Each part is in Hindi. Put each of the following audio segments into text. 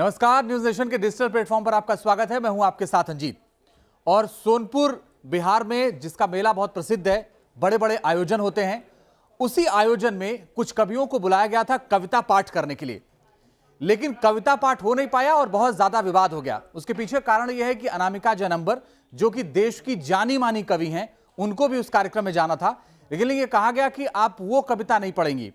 नमस्कार, न्यूज नेशन के डिजिटल प्लेटफॉर्म पर आपका स्वागत है। मैं हूं आपके साथ अंजीत। और सोनपुर बिहार में जिसका मेला बहुत प्रसिद्ध है, बड़े बड़े आयोजन होते हैं, उसी आयोजन में कुछ कवियों को बुलाया गया था कविता पाठ करने के लिए, लेकिन कविता पाठ हो नहीं पाया और बहुत ज्यादा विवाद हो गया। उसके पीछे कारण यह है कि अनामिका जयनंबर, जो कि देश की जानी मानी कवि हैं, उनको भी उस कार्यक्रम में जाना था, लेकिन ये कहा गया कि आप वो कविता नहीं पढ़ेंगी।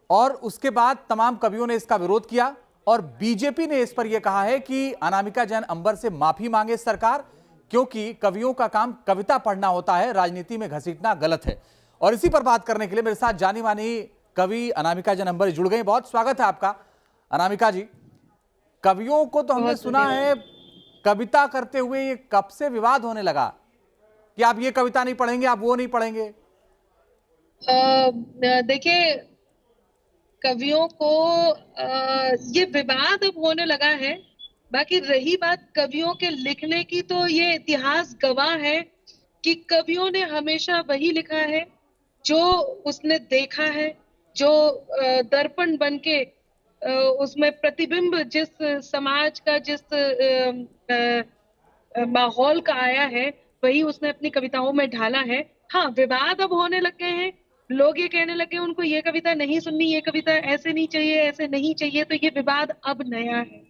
और उसके बाद तमाम कवियों ने इसका विरोध किया और बीजेपी ने इस पर यह कहा है कि अनामिका जैन अंबर से माफी मांगे सरकार, क्योंकि कवियों का काम कविता पढ़ना होता है, राजनीति में घसीटना गलत है। और इसी पर बात करने के लिए मेरे साथ जानी मानी कवि अनामिका जैन अंबर जुड़ गई। बहुत स्वागत है आपका अनामिका जी। कवियों को तो हमने सुना है कविता करते हुए, ये कब से विवाद होने लगा कि आप ये कविता नहीं पढ़ेंगे, आप वो नहीं पढ़ेंगे? देखिए, कवियों को ये विवाद अब होने लगा है। बाकी रही बात कवियों के लिखने की, तो ये इतिहास गवाह है कि कवियों ने हमेशा वही लिखा है जो उसने देखा है, जो दर्पण बनके उसमें प्रतिबिंब जिस समाज का, जिस माहौल का आया है, वही उसने अपनी कविताओं में ढाला है। हाँ, विवाद अब होने लग गए हैं। लोग ये कहने लगे उनको ये कविता नहीं सुननी, ये कविता ऐसे नहीं चाहिए, ऐसे नहीं चाहिए। तो ये विवाद अब नया है,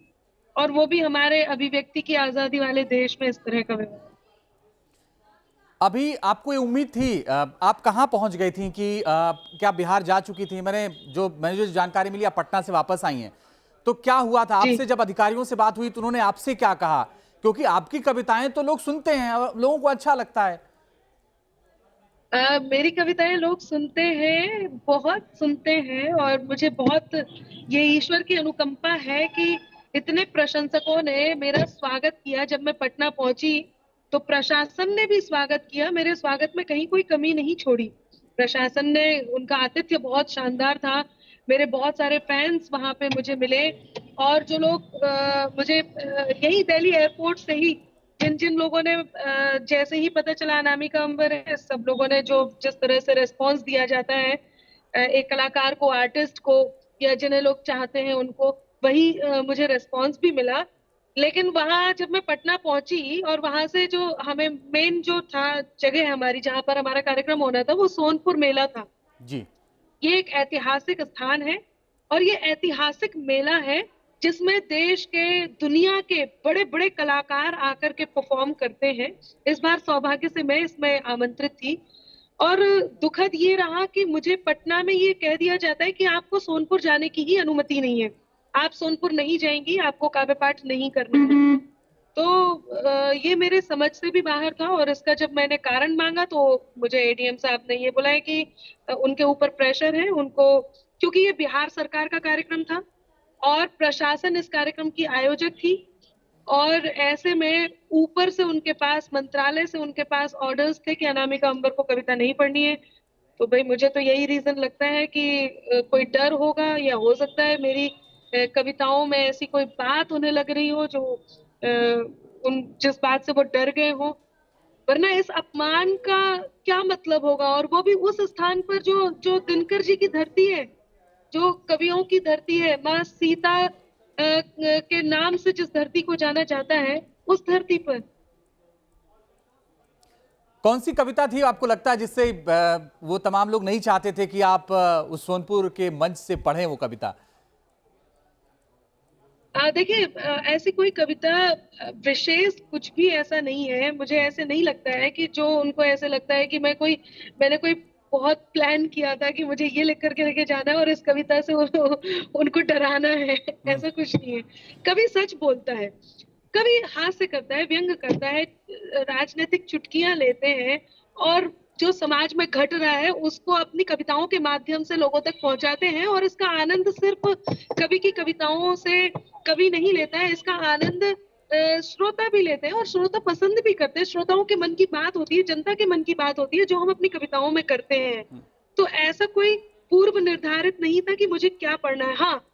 और वो भी हमारे अभिव्यक्ति की आजादी वाले देश में इस तरह का विवाद। अभी आपको ये उम्मीद थी, आप कहां पहुंच गई थी कि क्या बिहार जा चुकी थी? मैंने जो जानकारी मिली, आप पटना से वापस आई हैं, तो क्या हुआ था आपसे? जब अधिकारियों से बात हुई तो उन्होंने आपसे क्या कहा? क्योंकि आपकी कविताएं तो लोग सुनते हैं, लोगों को अच्छा लगता है। मेरी कविताएं लोग सुनते हैं, बहुत सुनते हैं, और मुझे बहुत ये ईश्वर की अनुकंपा है कि इतने प्रशंसकों ने मेरा स्वागत किया। जब मैं पटना पहुंची तो प्रशासन ने भी स्वागत किया, मेरे स्वागत में कहीं कोई कमी नहीं छोड़ी। प्रशासन ने, उनका आतिथ्य बहुत शानदार था। मेरे बहुत सारे फैंस वहां पे मुझे मिले, और जो लोग मुझे यही दिल्ली एयरपोर्ट से ही, जिन जिन लोगों ने जैसे ही पता चला अनामिका अंबर है, सब लोगों ने जो जिस तरह से रिस्पांस दिया जाता है एक कलाकार को, आर्टिस्ट को, या जिन्हें लोग चाहते हैं उनको, वही मुझे रिस्पांस भी मिला। लेकिन वहां जब मैं पटना पहुंची, और वहां से जो हमें मेन जो था जगह हमारी, जहां पर हमारा कार्यक्रम होना था, वो सोनपुर मेला था। जी। ये एक ऐतिहासिक स्थान है, और ये ऐतिहासिक मेला है जिसमें देश के, दुनिया के बड़े बड़े कलाकार आकर के परफॉर्म करते हैं। इस बार सौभाग्य से मैं इसमें आमंत्रित थी, और दुखद ये रहा कि मुझे पटना में ये कह दिया जाता है कि आपको सोनपुर जाने की ही अनुमति नहीं है, आप सोनपुर नहीं जाएंगी, आपको काव्य पाठ नहीं करना है। तो ये मेरे समझ से भी बाहर था, और इसका जब मैंने कारण मांगा तो मुझे एडीएम साहब ने ये बोला है कि उनके ऊपर प्रेशर है उनको, क्योंकि ये बिहार सरकार का कार्यक्रम था और प्रशासन इस कार्यक्रम की आयोजक थी, और ऐसे में ऊपर से उनके पास, मंत्रालय से उनके पास ऑर्डर्स थे कि अनामिका अंबर को कविता नहीं पढ़नी है। तो भाई, मुझे तो यही रीजन लगता है कि कोई डर होगा, या हो सकता है मेरी कविताओं में ऐसी कोई बात उन्हें लग रही हो जो उन जिस बात से वो डर गए हो। वरना इस अपमान का क्या मतलब होगा, और वो भी उस स्थान पर जो जो दिनकर जी की धरती है, जो कवियों की धरती है, माँ सीता के नाम से जिस धरती को जाना जाता है, उस धरती पर। कौन सी कविता थी आपको लगता है जिससे वो तमाम लोग नहीं चाहते थे कि आप उस सोनपुर के मंच से पढ़ें वो कविता? देखिए, ऐसी कोई कविता विशेष कुछ भी ऐसा नहीं है। मुझे ऐसे नहीं लगता है कि जो उनको ऐसे लगता है कि मैंने कोई बहुत प्लान किया था कि मुझे ये लिख करके लेके जाना है और इस कविता से उनको डराना है। हम्म। ऐसा कुछ नहीं है। कवि सच बोलता है, कवि हास्य करता है, व्यंग करता है, राजनीतिक चुटकियां लेते हैं, और जो समाज में घट रहा है उसको अपनी कविताओं के माध्यम से लोगों तक पहुंचाते हैं। और इसका आनंद सिर्फ कवि की कविताओं से कवि नहीं लेता है, इसका आनंद श्रोता भी लेते हैं, और श्रोता पसंद भी करते हैं। श्रोताओं के मन की बात होती है, जनता के मन की बात होती है, जो हम अपनी कविताओं में करते हैं। तो ऐसा कोई पूर्व निर्धारित नहीं था कि मुझे क्या पढ़ना है। हाँ,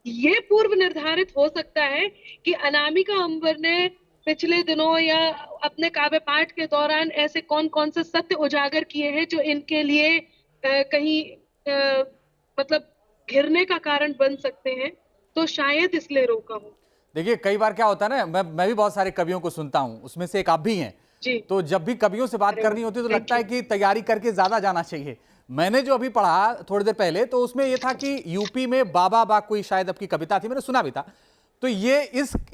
ये पूर्व निर्धारित हो सकता है कि अनामिका अंबर ने पिछले दिनों या अपने काव्य पाठ के दौरान ऐसे कौन कौन से सत्य उजागर किए हैं जो इनके लिए कहीं मतलब घिरने का कारण बन सकते हैं, तो शायद इसलिए रोका हो। देखिए कई बार क्या होता है ना, मैं भी बहुत सारे कवियों को सुनता हूं, उसमें से एक आप भी हैं। जी। तो जब भी कवियों से बात अरे करनी होती है तो थैंक लगता है यू। कि तैयारी करके ज्यादा जाना चाहिए। मैंने जो अभी पढ़ा थोड़ी देर पहले, तो उसमें यह था कि यूपी में बाबा बा कोई शायद आपकी कविता थी, मैंने सुना भी था। तो ये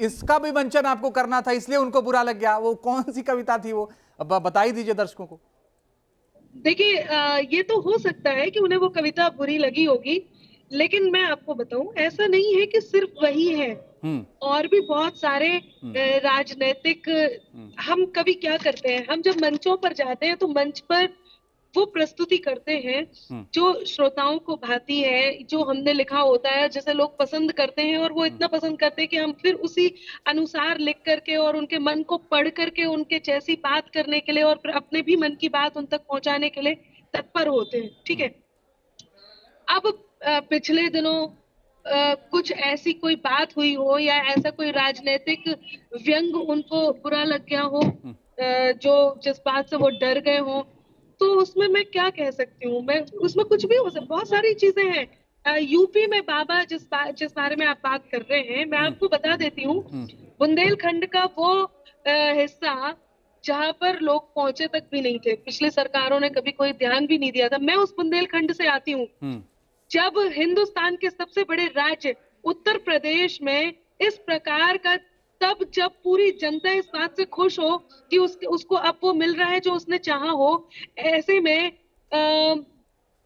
इसका भी मंचन आपको करना था, इसलिए उनको बुरा लग गया। वो कौन सी कविता थी वो, अब बता ही दीजिए दर्शकों को। देखिए ये तो हो सकता है कि उन्हें वो कविता बुरी लगी होगी, लेकिन मैं आपको बताऊं ऐसा नहीं है कि सिर्फ वही है। हम्म। और भी बहुत सारे हम्म। राजनीतिक हम कभी क्या करते हैं, हम जब मंचों पर जाते हैं तो मंच पर वो प्रस्तुति करते हैं हम्म। जो श्रोताओं को भाती है, जो हमने लिखा होता है, जैसे लोग पसंद करते हैं, और वो इतना पसंद करते हैं कि हम फिर उसी अनुसार लिख करके और उनके मन को पढ़ करके उनके जैसी बात करने के लिए और फिर अपने भी मन की बात उन तक पहुंचाने के लिए तत्पर होते हैं। ठीक है। अब पिछले दिनों कुछ ऐसी कोई बात हुई हो या ऐसा कोई राजनीतिक व्यंग उनको बुरा लग गया हो, जो जिस बात से वो डर गए हो, तो उसमें मैं क्या कह सकती हूँ, मैं उसमें कुछ भी हो सकता, बहुत सारी चीजें हैं। यूपी में बाबा जिस बारे में आप बात कर रहे हैं, मैं आपको बता देती हूँ। बुंदेलखंड का वो हिस्सा जहां पर लोग पहुंचे तक भी नहीं थे, पिछली सरकारों ने कभी कोई ध्यान भी नहीं दिया था। मैं उस बुंदेलखंड से आती हूँ। जब हिंदुस्तान के सबसे बड़े राज्य उत्तर प्रदेश में इस प्रकार का, तब जब पूरी जनता इस बात से खुश हो कि उसको अब वो मिल रहा है जो उसने चाहा हो, ऐसे में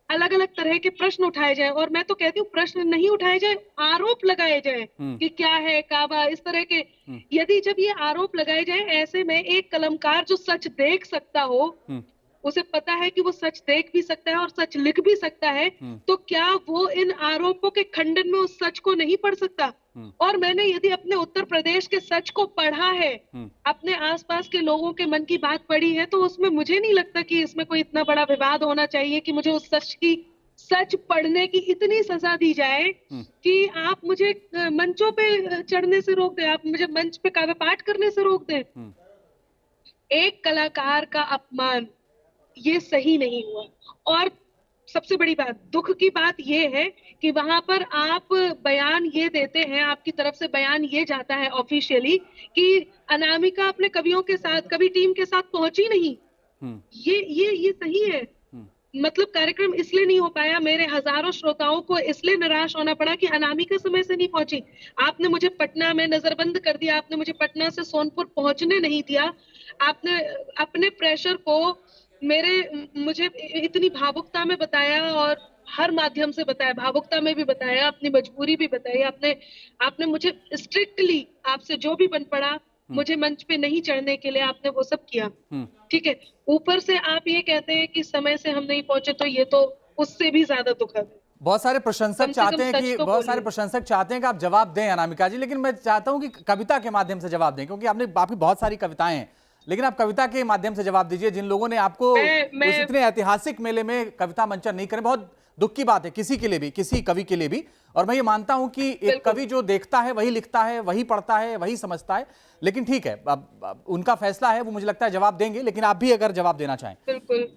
अलग अलग तरह के प्रश्न उठाए जाए, और मैं तो कहती हूँ प्रश्न नहीं उठाए जाए, आरोप लगाए जाए कि क्या है काबा, इस तरह के। यदि जब ये आरोप लगाए जाए, ऐसे में एक कलमकार जो सच देख सकता हो, उसे पता है कि वो सच देख भी सकता है और सच लिख भी सकता है, तो क्या वो इन आरोपों के खंडन में उस सच को नहीं पढ़ सकता? और मैंने यदि अपने उत्तर प्रदेश के सच को पढ़ा है, अपने आसपास के लोगों के मन की बात पढ़ी है, तो उसमें मुझे नहीं लगता कि इसमें कोई इतना बड़ा विवाद होना चाहिए कि मुझे उस सच पढ़ने की इतनी सजा दी जाए कि आप मुझे मंचों पे चढ़ने से रोक दें, आप मुझे मंच पे काव्य पाठ करने से रोक दें। एक कलाकार का अपमान ये सही नहीं हुआ। और सबसे बड़ी बात, दुख की बात ये है कि वहां पर आप बयान ये देते हैं, आपकी तरफ से बयान ये जाता है ऑफिशियली कि अनामिका अपने कवियों के साथ, कवि टीम के साथ पहुंची नहीं। ये सही है। मतलब कार्यक्रम इसलिए नहीं हो पाया, मेरे हजारों श्रोताओं को इसलिए निराश होना पड़ा कि अनामिका समय से नहीं पहुंची। आपने मुझे पटना में नजरबंद कर दिया, आपने मुझे पटना से सोनपुर पहुंचने नहीं दिया, आपने अपने प्रेशर को मुझे इतनी भावुकता में बताया और हर माध्यम से बताया, भावुकता में भी बताया, अपनी मजबूरी भी बताई। आपने मुझे स्ट्रिक्टली, आपसे जो भी बन पड़ा, मुझे मंच पे नहीं चढ़ने के लिए आपने वो सब किया। ठीक है। ऊपर से आप ये कहते हैं कि समय से हम नहीं पहुंचे, तो ये तो उससे भी ज्यादा दुखद है। बहुत सारे प्रशंसक कम से चाहते कम हैं सच कि तो बहुत सारे बोलिए। प्रशंसक चाहते हैं कि आप जवाब दें अनामिका जी, लेकिन मैं चाहता हूं कि कविता के माध्यम से जवाब दें, क्योंकि आपकी बहुत सारी कविताएं हैं। लेकिन आप कविता के माध्यम से जवाब दीजिए। जिन लोगों ने आपको मैं उस इतने ऐतिहासिक मेले में कविता मंचन नहीं करें, बहुत दुख की बात है किसी के लिए भी, किसी कवि के लिए भी। और मैं ये मानता हूं कि एक कवि जो देखता है वही लिखता है, वही पढ़ता है, वही समझता है। लेकिन ठीक है, अब उनका फैसला है, वो मुझे लगता है जवाब देंगे। लेकिन आप भी अगर जवाब देना चाहें। बिल्कुल।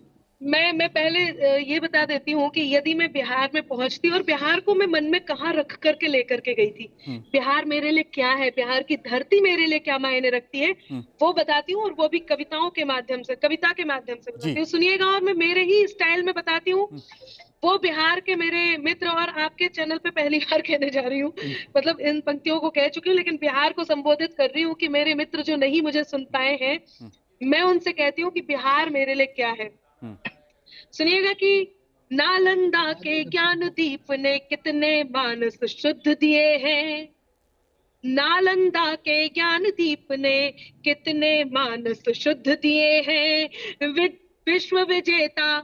मैं पहले ये बता देती हूँ कि यदि मैं बिहार में पहुंचती, और बिहार को मैं मन में कहाँ रख करके लेकर के गई थी, बिहार मेरे लिए क्या है, बिहार की धरती मेरे लिए क्या मायने रखती है, वो बताती हूँ, और वो भी कविताओं के माध्यम से, कविता के माध्यम से बताती हूँ। सुनिएगा, और मैं मेरे ही स्टाइल में बताती हूँ। वो बिहार के मेरे मित्र, और आपके चैनल पे पहली बार कहने जा रही हूँ, मतलब इन पंक्तियों को कह चुकी हूँ, लेकिन बिहार को संबोधित कर रही हूँ कि मेरे मित्र जो नहीं मुझे सुन पाए हैं, मैं उनसे कहती हूँ कि बिहार मेरे लिए क्या है। सुनिएगा कि नालंदा के ज्ञान दीप ने कितने मानस शुद्ध दिए हैं, नालंदा के ज्ञान दीप ने कितने मानस शुद्ध दिए हैं, विश्व विजेता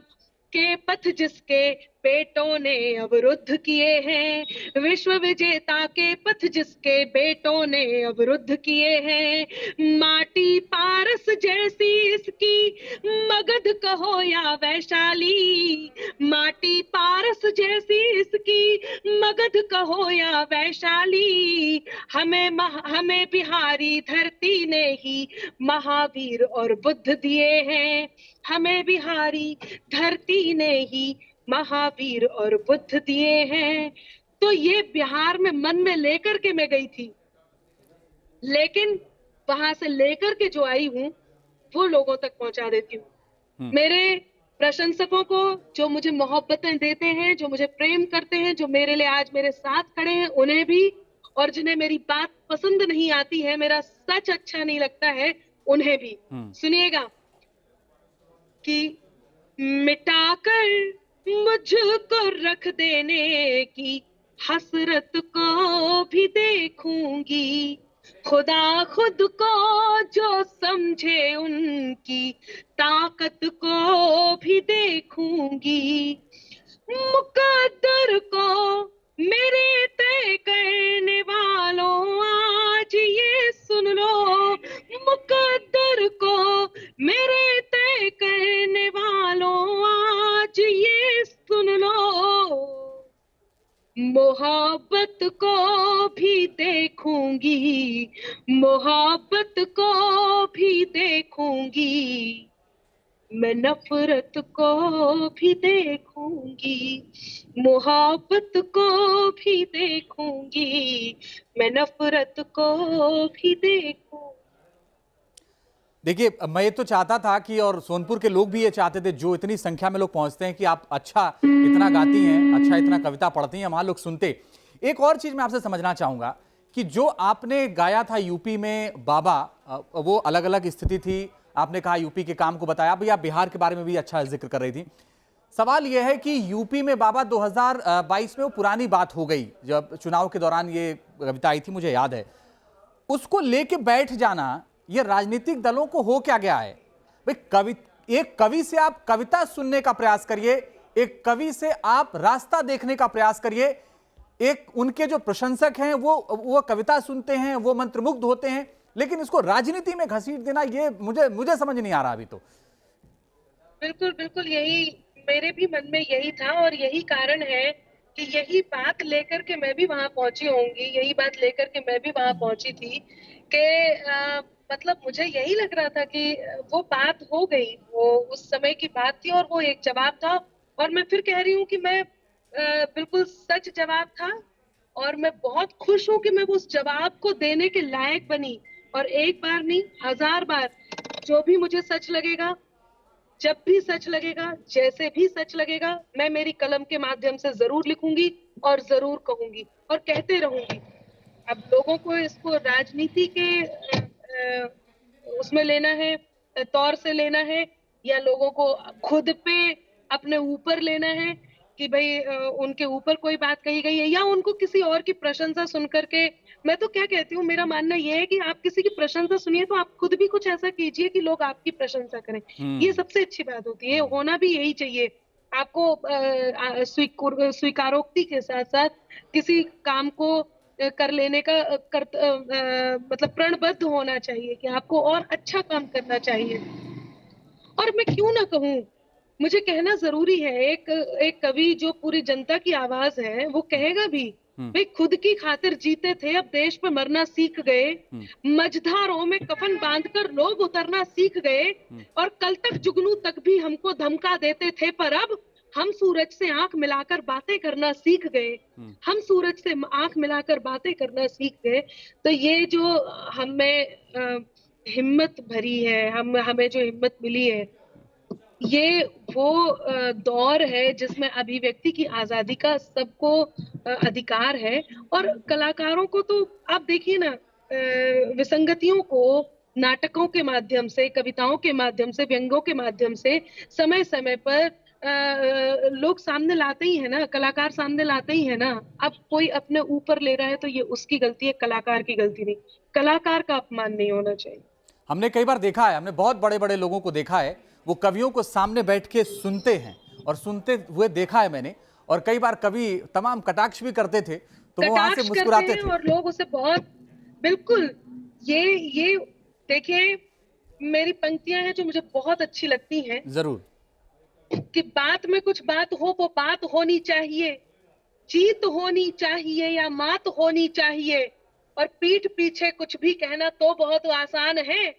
के पथ जिसके बेटों ने अवरुद्ध किए हैं, विश्व विजेता के पथ जिसके बेटों ने अवरुद्ध किए हैं, माटी पारस जैसी इसकी मगध कहो या वैशाली, माटी पारस जैसी इसकी मगध कहो या वैशाली, हमें बिहारी धरती ने ही महावीर और बुद्ध दिए हैं, हमें बिहारी धरती ने ही महावीर और बुद्ध दिए हैं। तो ये बिहार में मन में लेकर के मैं गई थी। लेकिन वहां से लेकर के जो आई हूँ वो लोगों तक पहुंचा देती हूँ। मेरे प्रशंसकों को, जो मुझे मोहब्बतें देते हैं, जो मुझे प्रेम करते हैं, जो मेरे लिए आज मेरे साथ खड़े हैं, उन्हें भी, और जिन्हें मेरी बात पसंद नहीं आती है, मेरा सच अच्छा नहीं लगता है, उन्हें भी। सुनिएगा कि मिटाकर मुझको रख देने की हसरत को भी देखूंगी, खुदा खुद को जो समझे उनकी ताकत को भी देखूंगी, मुकद्दर को मेरे तय करने वालों आज ये सुन लो, मुकद्दर को मेरे तय करने वालों आज ये सुन लो, मोहब्बत को भी देखूंगी, मोहब्बत को भी देखूंगी, मैं नफरत को भी देखूंगी, मोहब्बत को भी देखूंगी, मैं नफरत को भी देखूंगी। देखिए, मैं ये तो चाहता था कि, और सोनपुर के लोग भी ये चाहते थे, जो इतनी संख्या में लोग पहुंचते हैं कि आप अच्छा इतना गाती हैं, अच्छा इतना कविता पढ़ती हैं, वहां लोग सुनते। एक और चीज मैं आपसे समझना चाहूंगा कि जो आपने गाया था यूपी में बाबा, वो अलग अलग स्थिति थी। आपने कहा यूपी के काम को बताया, अभी आप बिहार के बारे में भी अच्छा जिक्र कर रही थी। सवाल यह है कि यूपी में बाबा 2022 में वो पुरानी बात हो गई, जब चुनाव के दौरान ये कविता आई थी, मुझे याद है। उसको लेके बैठ जाना, ये राजनीतिक दलों को हो क्या गया है भाई? एक कवि से आप कविता सुनने का प्रयास करिए, एक कवि से आप रास्ता देखने का प्रयास करिए, एक उनके जो प्रशंसक हैं वो कविता सुनते हैं, वो मंत्रमुग्ध होते हैं, लेकिन इसको राजनीति में घसीट देना, ये मुझे समझ नहीं आ रहा अभी तो। बिल्कुल बिल्कुल, यही मेरे भी मन में यही था, और यही कारण है कि यही बात लेकर के मैं भी वहां पहुंची होंगी, यही बात लेकर के मैं भी वहां पहुंची थी कि मतलब मुझे यही लग रहा था कि वो बात हो गई, वो उस समय की बात थी और वो एक जवाब था। और मैं फिर कह रही हूँ कि मैं बिल्कुल सच जवाब था, और मैं बहुत खुश हूँ कि मैं उस जवाब को देने के लायक बनी। और एक बार नहीं, 1000 बार जो भी मुझे सच लगेगा, जब भी सच लगेगा, जैसे भी सच लगेगा, मैं मेरी कलम के माध्यम से जरूर लिखूंगी और जरूर कहूंगी और कहते रहूंगी। अब लोगों को इसको राजनीति के उसमें लेना है, तौर से लेना है, या लोगों को खुद पे अपने ऊपर लेना है कि भाई उनके ऊपर कोई बात कही गई है, या उनको किसी और की प्रशंसा सुन करके। मैं तो क्या कहती हूँ, मेरा मानना यह है कि आप किसी की प्रशंसा सुनिए तो आप खुद भी कुछ ऐसा कीजिए कि लोग आपकी प्रशंसा करें। ये सबसे अच्छी बात होती है, होना भी यही चाहिए। आपको स्वीकारोक्ति के साथ साथ किसी काम को कर लेने का मतलब प्रणबद्ध होना चाहिए कि आपको और अच्छा काम करना चाहिए। और मैं क्यों ना कहूँ, मुझे कहना जरूरी है। एक कवि जो पूरी जनता की आवाज है, वो कहेगा भी, भाई खुद की खातिर जीते थे, अब देश पे मरना सीख गए, मझधारों में कफन बांधकर लोग उतरना सीख गए, और कल तक जुगनू तक भी हमको धमका देते थे, पर अब हम सूरज से आंख मिलाकर बातें करना सीख गए, हम सूरज से आंख मिलाकर बातें करना सीख गए। तो ये जो हमें हिम्मत भरी है, हमें जो हिम्मत मिली है, ये वो दौर है जिसमें अभिव्यक्ति की आजादी का सबको अधिकार है। और कलाकारों को तो आप देखिए ना, विसंगतियों को नाटकों के माध्यम से, कविताओं के माध्यम से, व्यंग्यों के माध्यम से समय समय पर लोग सामने लाते ही है ना, कलाकार सामने लाते ही है ना। अब कोई अपने ऊपर ले रहा है तो ये उसकी गलती है, कलाकार की गलती नहीं। कलाकार का अपमान नहीं होना चाहिए। हमने कई बार देखा है, हमने बहुत बड़े बड़े लोगों को देखा है, वो कवियों को सामने बैठ के सुनते हैं, और सुनते हुए देखा है मैंने। और कई बार कवि तमाम कटाक्ष भी करते थे, तो वो वहां से मुस्कुराते थे, और लोग उसे बहुत, बिल्कुल, ये देखिए, मेरी पंक्तियां हैं जो मुझे बहुत अच्छी लगती हैं। जरूर। कि बात में कुछ बात हो, वो बात होनी चाहिए, जीत होनी चाहिए या मात होनी चाहिए, और पीठ पीछे कुछ भी कहना तो बहुत आसान है,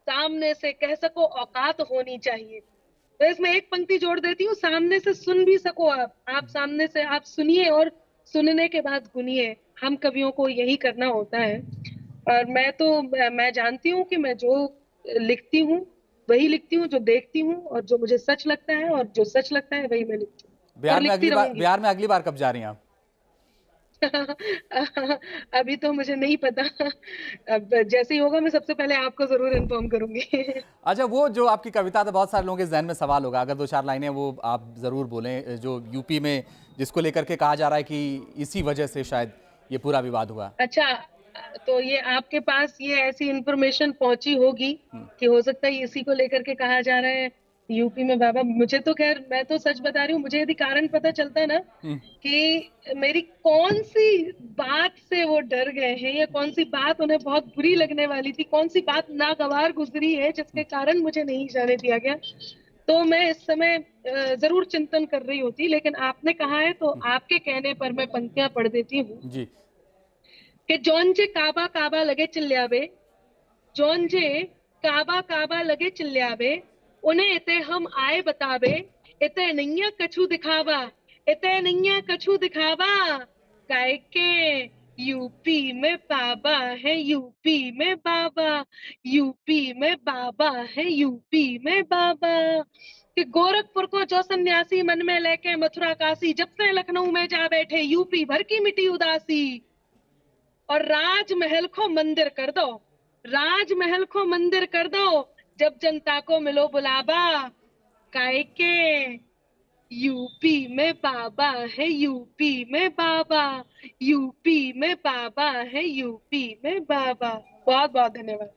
सामने से कह सको औकात होनी चाहिए। तो इसमें एक पंक्ति जोड़ देती हूँ, सामने से सुन भी सको आप सामने से आप सुनिए, और सुनने के बाद गुनिए। हम कवियों को यही करना होता है। और मैं जानती हूँ कि मैं जो लिखती हूँ वही लिखती हूँ, जो देखती हूँ, और जो मुझे सच लगता है और जो सच लगता है वही मैं लिखती हूँ और लिखती रहूंगी। बिहार में अगली बार कब जा रही हैं आप? अभी तो मुझे नहीं पता। अब जैसे ही होगा मैं सबसे पहले आपको जरूर इन्फॉर्म करूंगी। अच्छा, वो जो आपकी कविता, तो बहुत सारे लोगों के जहन में सवाल होगा, अगर दो चार लाइनें वो आप जरूर बोलें, जो यूपी में जिसको लेकर के कहा जा रहा है कि इसी वजह से शायद ये पूरा विवाद हुआ। अच्छा, तो ये आपके पास ये ऐसी इंफॉर्मेशन पहुंची होगी कि हो सकता है इसी को लेकर के कहा जा रहा है यूपी में बाबा। मुझे तो खैर, मैं तो सच बता रही हूँ, मुझे यदि कारण पता चलता है ना कि मेरी कौन सी बात से वो डर गए हैं या कौन सी बात उन्हें बहुत बुरी लगने वाली थी, कौन सी बात नागवार गुजरी है जिसके कारण मुझे नहीं जाने दिया गया, तो मैं इस समय जरूर चिंतन कर रही होती। लेकिन आपने कहा है तो आपके कहने पर मैं पंक्तियां पढ़ देती हूँ जी। कि जौन जे काबा काबा लगे चिल्लावे, जौन जे काबा काबा लगे चिल्लावे, उन्हें इते हम आए बतावे, इते नैया कछु दिखावा, इते नैया कछु दिखावा, काय के यूपी में बाबा है, यूपी में बाबा, यूपी में बाबा है, यूपी में बाबा। कि गोरखपुर को जो सन्यासी मन में लेके मथुरा काशी, जब से लखनऊ में जा बैठे यूपी भर की मिटी उदासी, और राजमहल को मंदिर कर दो, राजमहल को मंदिर कर दो, जब जनता को मिलो बुलावा, काहे के यूपी में बाबा है, यूपी में बाबा, यूपी में बाबा है, यूपी में बाबा। बहुत बहुत धन्यवाद।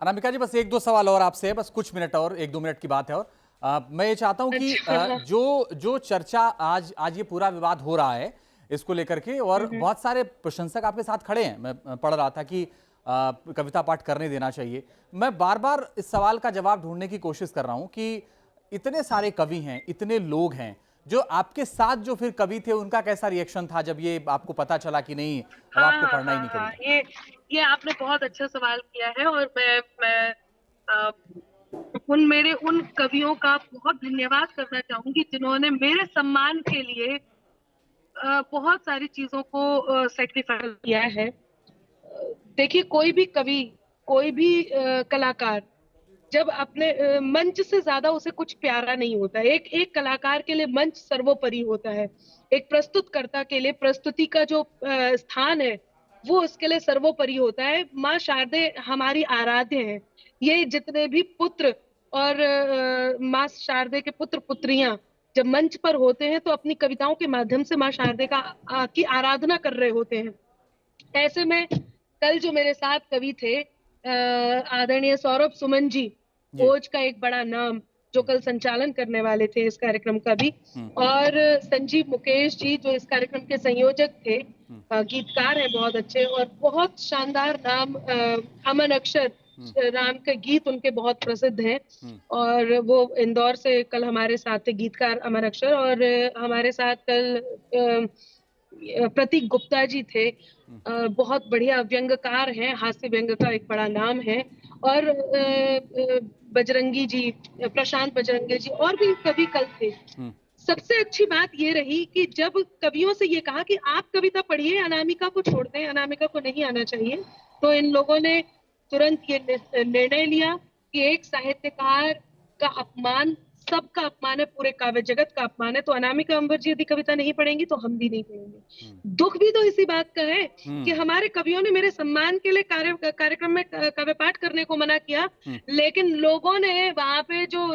अनामिका जी, बस एक दो सवाल और आपसे है, बस कुछ मिनट और, एक दो मिनट की बात है। और मैं ये चाहता हूं कि अच्छा। जो जो चर्चा आज आज ये पूरा विवाद हो रहा है इसको लेकर के, और बहुत सारे प्रशंसक आपके साथ खड़े हैं, मैं पढ़ रहा था कि कविता पाठ करने देना चाहिए। मैं बार बार इस सवाल का जवाब ढूंढने की कोशिश कर रहा हूं कि इतने सारे कवि हैं, इतने लोग हैं, जो आपके साथ जो फिर कवि थे उनका कैसा रिएक्शन था जब ये आपको पता चला कि नहीं, अब आपको हाँ पढ़ना ही हाँ नहीं हाँ, कविता? ये आपने बहुत अच्छा सवाल किया है, और मैं अ, उन कवियों का बहुत धन्यवाद करना चाहूंगी जिन्होंने मेरे सम्मान के लिए बहुत सारी चीजों को सेक्रीफाइस किया है। देखिए, कोई भी कवि, कोई भी कलाकार जब अपने मंच से ज्यादा उसे कुछ प्यारा नहीं होता है। एक एक कलाकार के लिए मंच सर्वोपरि होता है। एक प्रस्तुतकर्ता के लिए प्रस्तुति का जो स्थान है वो उसके लिए सर्वोपरि होता है। माँ शारदे हमारी आराध्य है। ये जितने भी पुत्र और माँ शारदे के पुत्र पुत्रियां जब मंच पर होते हैं तो अपनी कविताओं के माध्यम से माँ शारदे की आराधना कर रहे होते हैं। ऐसे में कल जो मेरे साथ कवि थे, आदरणीय सौरभ सुमन जी, जी। ओज का एक बड़ा नाम, जो कल संचालन करने वाले थे इस कार्यक्रम का भी, और संजीव मुकेश जी जो इस कार्यक्रम के संयोजक थे, गीतकार हैं बहुत अच्छे, और बहुत शानदार नाम, अमन अक्षर राम के गीत उनके बहुत प्रसिद्ध हैं। और वो इंदौर से कल हमारे साथ थे, गीतकार अमन अक्षर। और हमारे साथ कल प्रतीक गुप्ता जी थे, बहुत बढ़िया व्यंग्यकार हैं, हास्य व्यंग का एक बड़ा नाम है। और बजरंगी जी, प्रशांत बजरंगी जी, और भी कवि कल थे। सबसे अच्छी बात ये रही कि जब कवियों से ये कहा कि आप कविता पढ़िए, अनामिका को छोड़ दें, अनामिका को नहीं आना चाहिए, तो इन लोगों ने तुरंत ये निर्णय लिया कि एक साहित्यकार का अपमान, सबका अपमान है, पूरे काव्य जगत का अपमान है, तो अनामिका अंबर जी यदि कविता नहीं पढ़ेंगी तो हम भी नहीं पढ़ेंगे। दुख भी तो इसी बात का है कि हमारे कवियों ने मेरे सम्मान के लिए कार्यक्रम में काव्य पाठ करने को मना किया, लेकिन लोगों ने वहां पे जो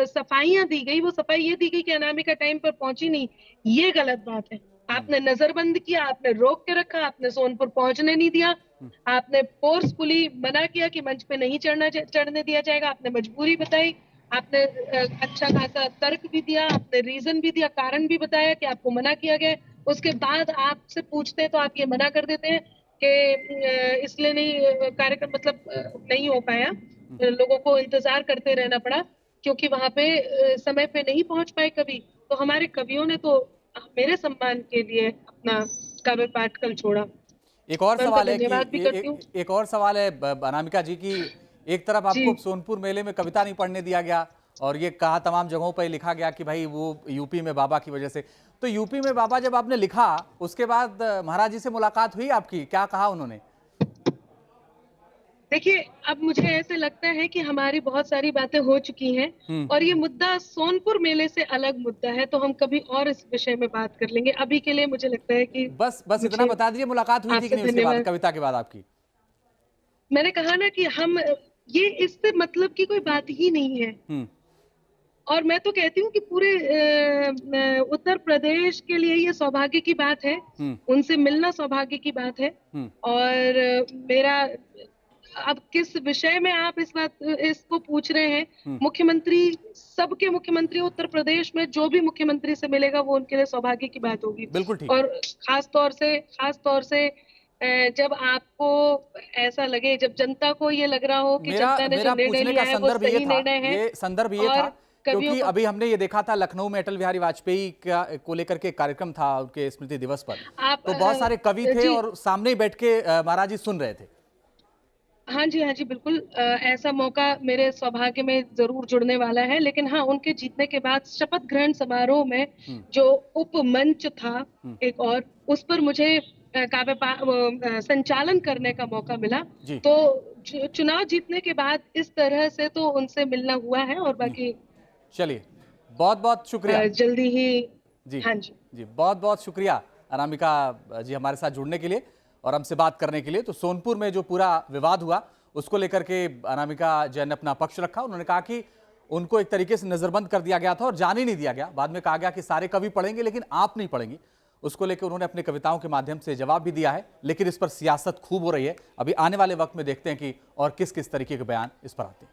सफाइयां दी गई, वो सफाई ये दी गई कि अनामिका टाइम पर पहुंची नहीं। ये गलत बात है। आपने नजरबंद किया, आपने रोक के रखा, आपने सोनपुर पहुंचने नहीं दिया, आपने फोर्सफुली मना किया कि मंच पे नहीं चढ़ने दिया जाएगा, आपने मजबूरी बताई, आपने अच्छा खासा तर्क भी दिया, आपने रीजन भी दिया, कारण भी बताया कि आपको मना किया गया। उसके बाद आपसे पूछते हैं तो आप ये मना कर देते हैं कि इसलिए नहीं, कार्यक्रम मतलब नहीं हो पाया, लोगों को इंतजार करते रहना पड़ा क्योंकि वहां पे समय पे नहीं पहुंच पाए कवि। तो हमारे कवियों ने तो मेरे सम्मान के लिए अपना काव्य पाठ कल छोड़ा। एक और मैं उनका सवाल है कि धन्यवाद भी करती हूँ। एक और सवाल है अनामिका जी की, एक तरफ जी। आपको सोनपुर मेले में कविता नहीं पढ़ने दिया गया, और ये कहा तमाम जगहों पर लिखा गया कि भाई वो यूपी में बाबा की वजह से। तो यूपी में बाबा जब आपने लिखा, उसके बाद महाराज जी से मुलाकात हुई आपकी, क्या कहा उन्होंने? देखिए, अब मुझे ऐसे लगता है कि हमारी बहुत सारी बातें हो चुकी हैं और ये मुद्दा सोनपुर मेले से अलग मुद्दा है, तो हम कभी और इस विषय में बात कर लेंगे। अभी के लिए मुझे लगता है कि बस बस इतना मुझे बता दीजिए, मुलाकात हुई थी कि आपसे नहीं उसके बाद, धन्यवाद। कविता के बाद आपकी? मैंने कहा ना कि हम ये इससे मतलब की कोई बात ही नहीं है। हम्म। और मैं तो कहती हूँ कि पूरे उत्तर प्रदेश के लिए ये सौभाग्य की बात है। हम्म। उनसे मिलना सौभाग्य की बात है। हम्म। और मेरा अब किस विषय में आप इसको पूछ रहे हैं? मुख्यमंत्री, सबके मुख्यमंत्री उत्तर प्रदेश में जो भी मुख्यमंत्री से मिलेगा वो उनके लिए सौभाग्य की बात होगी। बिल्कुल ठीक। और खास तौर से जब आपको ऐसा लगे, जब जनता को ये लग रहा हो कि मेरा जनता ने जो मेरा निर्णय पूछने का लिया है वो सही निर्णय है। संदर्भ ये था, और कवियों क्योंकि को अभी हमने ये देखा था लखनऊ में अटल बिहारी वाजपेयी को लेकर के कार्यक्रम था उनके स्मृति दिवस पर, आप तो बहुत सारे कवि थे जी, और सामने ही बैठ के महाराज जी सुन रहे थे। हाँ जी, हाँ जी, बिल्कुल। ऐसा मौका मेरे सौभाग्य में ज़रूर जुड़ने वाला है। लेकिन हाँ, उनके जीतने के बाद शपथ ग्रहण समारोह में जो उपमंच था एक और, उस पर मुझे संचालन करने का मौका मिला। जी। तो चुनाव जीतने के बाद इस तरह से तो उनसे मिलना हुआ है और बाकी चलिए, बहुत बहुत शुक्रिया। जल्दी ही। जी। हाँ जी। जी, बहुत बहुत शुक्रिया अनामिका जी हमारे साथ जुड़ने के लिए और हमसे बात करने के लिए। तो सोनपुर में जो पूरा विवाद हुआ उसको लेकर के अनामिका जैन ने अपना पक्ष रखा। उन्होंने कहा कि उनको एक तरीके से नजरबंद कर दिया गया था और जाने नहीं दिया गया। बाद में कहा गया कि सारे कवि पढ़ेंगे लेकिन आप नहीं पढ़ेंगी। उसको लेकर उन्होंने अपनी कविताओं के माध्यम से जवाब भी दिया है, लेकिन इस पर सियासत खूब हो रही है। अभी आने वाले वक्त में देखते हैं कि और किस किस तरीके के बयान इस पर आते हैं।